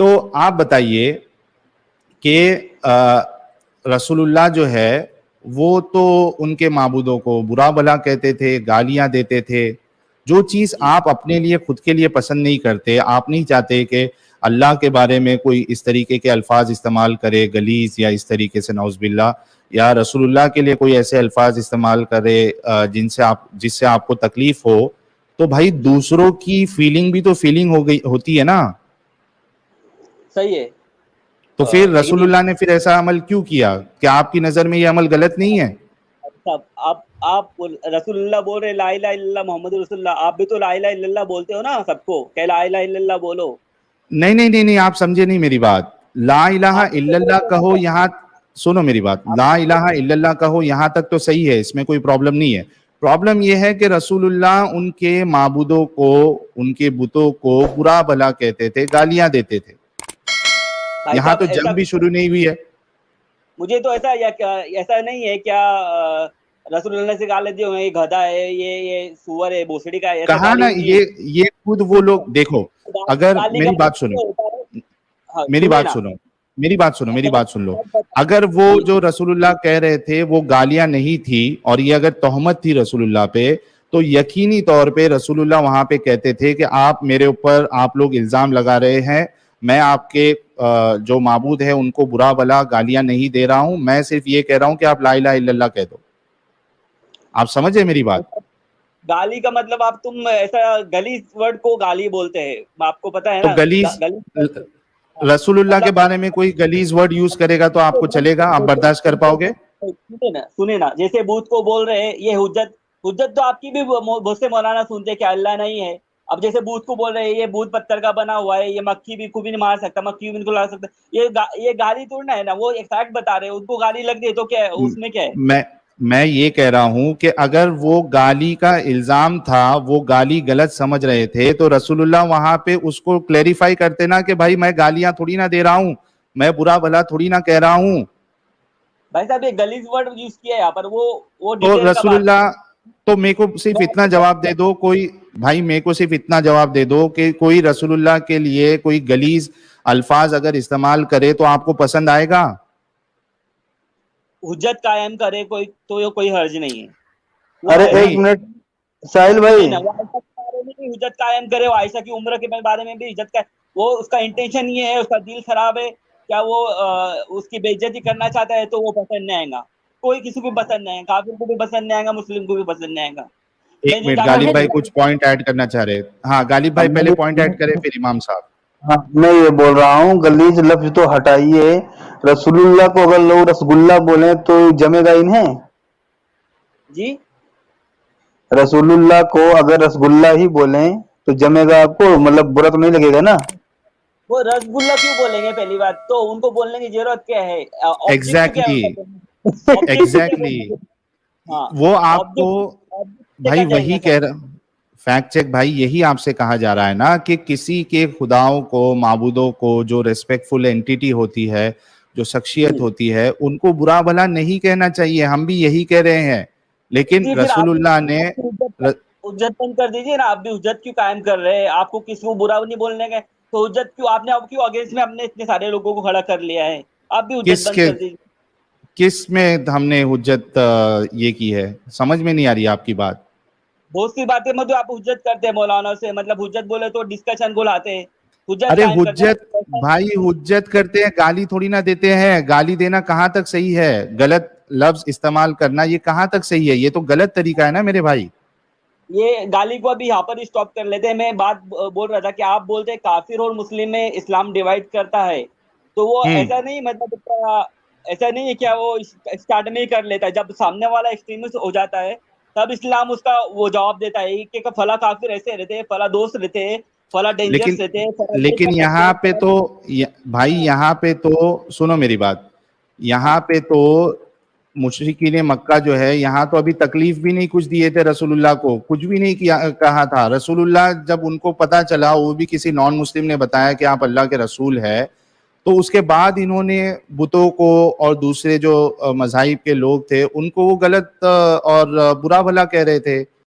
تو آپ بتائیے کہ رسول اللہ جو ہے وہ تو ان کے معبودوں کو برا بھلا کہتے تھے، گالیاں دیتے تھے. جو چیز آپ اپنے لیے خود کے لیے پسند نہیں کرتے، آپ نہیں چاہتے کہ اللہ کے بارے میں کوئی اس طریقے کے الفاظ استعمال کرے غلیظ یا اس طریقے سے نعوذ باللہ، یا رسول اللہ کے لیے کوئی ایسے الفاظ استعمال کرے جس سے آپ کو تکلیف ہو، تو بھائی دوسروں کی فیلنگ بھی تو فیلنگ ہوتی ہے نا. صحیح ہے. تو پھر رسول اللہ نے پھر ایسا عمل کیوں کیا؟ کیا آپ کی نظر میں یہ عمل غلط نہیں ہے؟ آپ رسول اللہ بول رہے لا الہ الا اللہ محمد رسول اللہ، آپ بھی تو لا الہ الا اللہ بولتے ہو نا سب کو کہ لا الہ الا اللہ بولو. نہیں، آپ سمجھے نہیں میری بات. لا الہ الا اللہ کہو، یہاں سنو میری بات، لا الہ الا اللہ کہو یہاں تک تو صحیح ہے، اس میں کوئی پرابلم نہیں ہے. پرابلم یہ ہے کہ رسول اللہ ان کے معبودوں کو، ان کے بتوں کو برا بھلا کہتے تھے، گالیاں دیتے تھے. یہاں تو جنگ بھی شروع نہیں ہوئی ہے. مجھے تو ایسا نہیں ہے کیا رسول اللہ سے گالی دی ہوئی، یہ گدھا ہے، یہ سور ہے، بھوسڑی کا ہے، کہا نا یہ خود وہ لوگ. دیکھو اگر میری بات سنو، میری بات سن لو. اگر وہ جو رسول اللہ کہہ رہے تھے وہ گالیاں نہیں تھی اور یہ اگر تہمت تھی رسول اللہ پہ، تو یقینی طور پہ رسول اللہ وہاں پہ کہتے تھے کہ آپ میرے اوپر آپ لوگ الزام لگا رہے ہیں، میں آپ کے جو معبود ہیں ان کو برا بھلا گالیاں نہیں دے رہا ہوں، میں صرف یہ کہہ رہا ہوں کہ آپ لا الہ الا اللہ کہہ دو. آپ سمجھے میری بات؟ گالی کا مطلب تم ایسا گلیز ورڈ کو گالی بولتے ہیں، آپ کو پتا ہے نا. گلیز رسول اللہ کے بارے میں کوئی گلیز ورڈ یوز کرے گا تو آپ کو چلے گا؟ آپ برداشت کر پاؤ گے؟ سنیں نا، جیسے بت کو بول رہے ہیں یہ حجت تو آپ کی بھی بہت سے مولانا سنتے ہیں کہ اللہ نہیں ہے. اب جیسے بت کو بول رہے ہیں یہ بت پتھر کا بنا ہوا ہے، یہ مکھی بھی کو بھی نہیں مار سکتا، مکھی بھی کو لا سکتا، یہ گالی توڑنا ہے نا. وہ ایک فیکٹ بتا رہے ہیں، ان کو گالی لگ رہی ہے تو کیا اس میں کیا ہے؟ میں یہ کہہ رہا ہوں کہ اگر وہ گالی کا الزام تھا، وہ گالی غلط سمجھ رہے تھے، تو رسول اللہ وہاں پہ اس کو کلیریفائی کرتے نا کہ بھائی میں گالیاں تھوڑی نہ دے رہا ہوں، میں برا بھلا تھوڑی نہ کہہ رہا ہوں. بھائی صاحب یہ گلیز ورڈ یوز کیا ہے یہاں پر، وہ تو رسول اللہ تو میرے کو صرف اتنا جواب دے دو، میرے کو صرف اتنا جواب دے دو کہ کوئی رسول اللہ کے لیے کوئی غلیظ الفاظ اگر استعمال کرے تو آپ کو پسند آئے گا؟ حجت قائم کرے کوئی تو کوئی حرج نہیں ہے. ارے ایک منٹ ساحل بھائی، حجت قائم کرے، عائشہ کی عمر کے بارے میں بھی حجت کا، وہ اس کا انٹینشن یہ ہے، اس کا دل خراب ہے، کیا وہ اس کی بے عزتی کرنا چاہتا ہے تو وہ پسند نہیں آئے گا. کوئی کسی کو پسند نہیں آئے گا، کافر کو بھی پسند نہیں آئے گا، مسلم کو بھی پسند نہیں آئے گا. ایک منٹ، غالب بھائی کچھ پوائنٹ ایڈ کرنا چاہ رہے. ہاں غالب بھائی پہلے پوائنٹ ایڈ کرے پھر امام صاحب. ہاں میں یہ بول رہا ہوں غلیظ لفظ تو ہٹائیے. رسول اللہ کو اگر لوگ رسگلہ بولیں تو جمے گا انہیں؟ جی رسول اللہ کو اگر رسگلہ ہی بولیں تو جمے گا آپ کو؟ مطلب برا تو نہیں لگے گا نا؟ وہ رسگلہ کیوں بولیں گے؟ پہلی بات تو ان کو بولنے کی ضرورت کیا ہے؟ ایگزیکٹلی وہ آپ کو بھائی وہی کہہ رہا. فیکٹ چیک بھائی، یہی آپ سے کہا جا رہا ہے نا کہ کسی کے خداؤں کو، معبودوں کو، جو ریسپیکٹفل اینٹیٹی ہوتی ہے، جو شخصیت ہوتی ہے، ان کو برا بھلا نہیں کہنا چاہیے. ہم بھی یہی کہہ رہے ہیں، لیکن رسول اللہ نے حجت بند کر دیجیے نا. آپ بھی حجت کیوں قائم کر رہے ہیں؟ آپ کو کسی کو برا نہیں بولنے کا تو حجت کیوں آپ نے اگینسٹ میں اپنے اتنے سارے لوگوں کو کھڑا کر لیا ہے؟ آپ بھی حجت بند کر دیجیے. کس میں ہم نے حجت یہ کی ہے؟ سمجھ میں نہیں آ رہی آپ کی بات. بہت سی باتیں مطلب آپ حجت کرتے ہیں مولانا سے، مطلب حجت بولے تو ڈسکشن کو لاتے ہیں. ارے حجت بھائی حجت کرتے ہیں، گالی تھوڑی نہ دیتے ہیں. گالی دینا کہاں تک صحیح ہے؟ غلط لفظ استعمال کرنا یہ کہاں تک صحیح ہے؟ یہ تو غلط طریقہ ہے نا میرے بھائی. یہ گالی کو ابھی یہاں پر ہی اسٹاپ کر لیتے ہیں. میں بات بول رہا تھا کہ آپ بولتے ہیں کافر اور مسلم میں اسلام ڈیوائڈ کرتا ہے، تو وہ ایسا نہیں، مطلب ایسا نہیں ہے کیا وہ اسٹارٹ میں ہی کر لیتا ہے؟ جب سامنے والا ایکسٹریمسٹ ہو جاتا ہے تب اسلام اس کا وہ جواب دیتا ہے کہ فلاں کافر ایسے رہتے ہیں، فلاں دوست رہتے ہیں، فلاں ڈینجرس رہتے ہیں. لیکن یہاں پہ تو بھائی، یہاں پہ تو سنو میری بات، یہاں پہ تو مشرکین مکہ جو ہے یہاں تو ابھی تکلیف بھی نہیں کچھ دیے تھے رسول اللہ کو، کچھ بھی نہیں کہا تھا. رسول اللہ جب ان کو پتا چلا، وہ بھی کسی نان مسلم نے بتایا کہ آپ اللہ کے رسول ہے، تو اس کے بعد انہوں نے بتوں کو اور دوسرے جو مذاہب کے لوگ تھے ان کو وہ غلط اور برا بھلا کہہ رہے تھے.